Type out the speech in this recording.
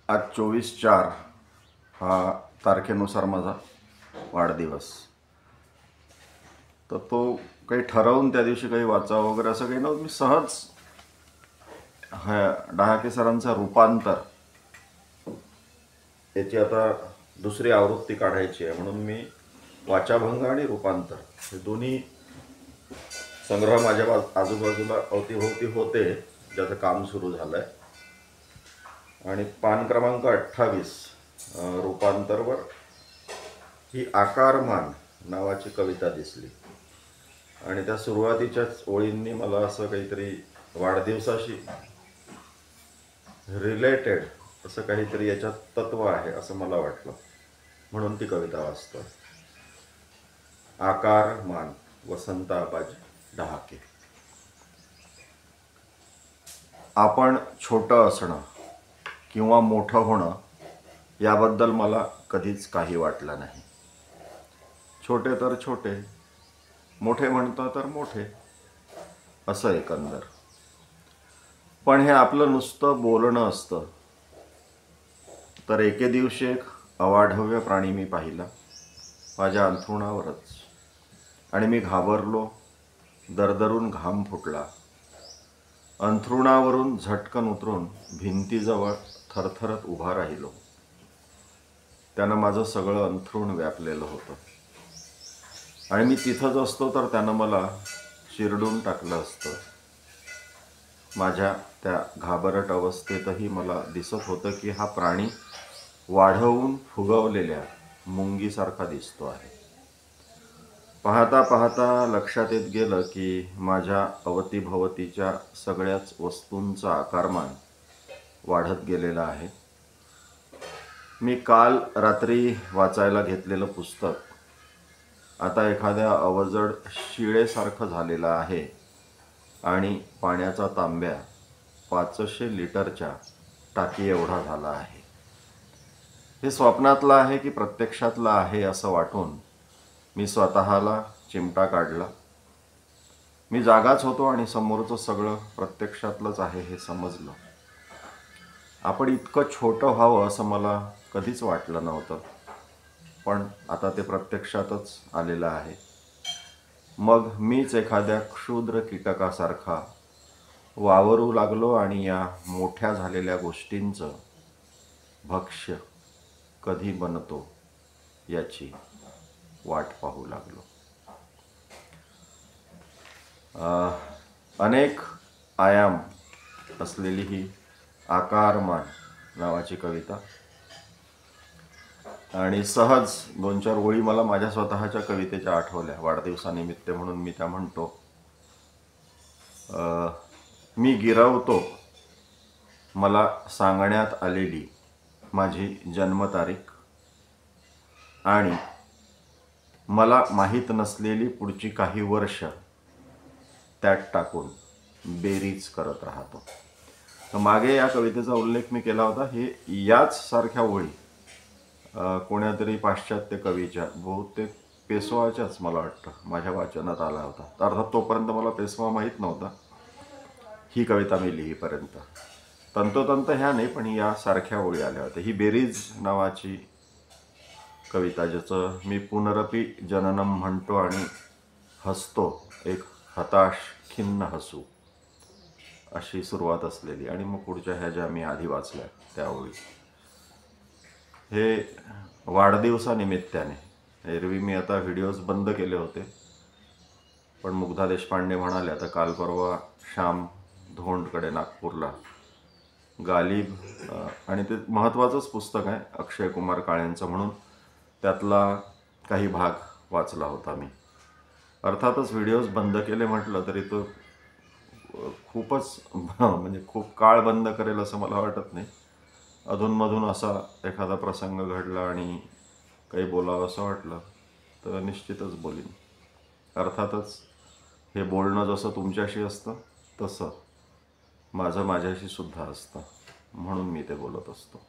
आज 24/4 हा तारखेनुसार माझा वाढदिवस. तर तो काही ठरवून त्या दिवशी काही वाचावं वगैरे असं काही नव्हतं. मी सहज डहाके सरांचा रूपांतर याची आता दुसरी आवृत्ती काढायची आहे म्हणून मी वाचाभंग आणि रूपांतर हे दोन्ही संग्रह माझ्या आजूबाजूला अवतीभोवती होते, ज्याचं काम सुरू झालंय. आणि पान क्रमांक 28 रूपांतरवर ही आकारमान नावाची कविता दिसली आणि त्या सुरुवातीच्याच ओळींनी मला असं काहीतरी वाढदिवसाशी रिलेटेड असं काहीतरी याच्यात तत्व आहे असं मला वाटलं, म्हणून ती कविता वाचतो. आकारमान, वसंत आबाजी डहाके. आपण छोटं असणं किंवा मोठं होणं याबद्दल मला कधीच काही वाटलं नाही. छोटे तर छोटे, मोठे म्हणता तर मोठे, असं एकंदर. पण हे आपलं नुसतं बोलणं असतं. तर एके दिवशी एक अवाढव्य प्राणी मी पाहिला माझ्या अंथरुणावरच, आणि मी घाबरलो. दरदरून घाम फुटला. अंथरुणावरून झटकन उतरून भिंतीजवळ थरथरत उभा राहिलो. त्यानं माझं सगळं अंथरूण व्यापलेलं होतं आणि मी तिथंच असतो तर त्यानं मला चिरडून टाकलं असतं. माझ्या त्या घाबरट अवस्थेतही मला दिसत होतं की हा प्राणी वाढवून फुगवलेल्या मुंगीसारखा दिसतो आहे. पाहता पाहता लक्षात येत गेलं की माझ्या अवतीभवतीच्या सगळ्याच वस्तूंचा आकारमान वाढत गेलेला आहे. मी काल रात्री वाचायला घेतलेलं पुस्तक आता एखाद्या अवजड शिळेसारखं झालेलं आहे आणि पाण्याचा तांब्या 500 लिटरच्या टाकी एवढा झाला आहे. हे स्वप्नातलं आहे की प्रत्यक्षातलं आहे असं वाटून मी स्वतःला चिमटा काढला. मी जागाच होतो आणि समोरचं सगळं प्रत्यक्षातलंच आहे हे समजलं. आपण इतकं छोटं व्हावं असं मला कधीच वाटलं नव्हतं, पण आता ते प्रत्यक्षातच आलेलं आहे. मग मीच एखाद्या क्षुद्र कीटकासारखा वावरू लागलो आणि या मोठ्या झालेल्या गोष्टींचं भक्ष्य कधी बनतो याची वाट पाहू लागलो. अनेक आयाम असलेली ही आकारमान नावाची कविता, आणि सहज 2-4 ओळी मला माझ्या स्वतःच्या कवितेच्या आठवल्या वाढदिवसानिमित्त म्हणून मी त्या म्हणतो. मी गिरवतो मला सांगण्यात आलेली माझी जन्मतारीख आणि मला माहीत नसलेली पुढची काही वर्ष त्यात टाकून बेरीज करत राहतो. तर मागे या कवितेचा उल्लेख मी केला होता. हे याच सारख्या ओळी कोण्यातरी पाश्चात्य कवीच्या, बहुतेक पेशवाच्याच मला वाटतं, माझ्या वाचनात आला होता. अर्थात तोपर्यंत मला पेशवा माहीत नव्हता ही कविता मी लिहीपर्यंत. तंतोतंत ह्या नाही, पण या सारख्या ओळी आल्या होत्या. ही बेरीज नावाची कविता, ज्याचं मी पुनरपी जननम म्हणतो आणि हसतो एक हताश खिन्न हसू, अशी सुरुवात असलेली, आणि मग पुढच्या ह्या ज्या मी आधी वाचल्या त्या ओळी. हे वाढदिवसानिमित्ताने. एरवी मी आता व्हिडिओज बंद केले होते, पण मुग्धा देशपांडे म्हणाले आता काल परवा श्याम धोंडकडे नागपूरला गालिब, आणि ते महत्त्वाचंच पुस्तक आहे अक्षय कुमार काळेंचं, म्हणून त्यातला काही भाग वाचला होता मी. अर्थातच व्हिडिओज बंद केले म्हटलं तरी तो खूपच म्हणजे खूप काळ बंद करेल असं मला वाटत नाही. अधूनमधून असा एखादा प्रसंग घडला आणि काही बोलावं असं वाटलं तर निश्चितच बोलीन. अर्थातच हे बोलणं जसं तुमच्याशी असतं तसं माझं माझ्याशी सुद्धा असतं, म्हणून मी ते बोलत असतो.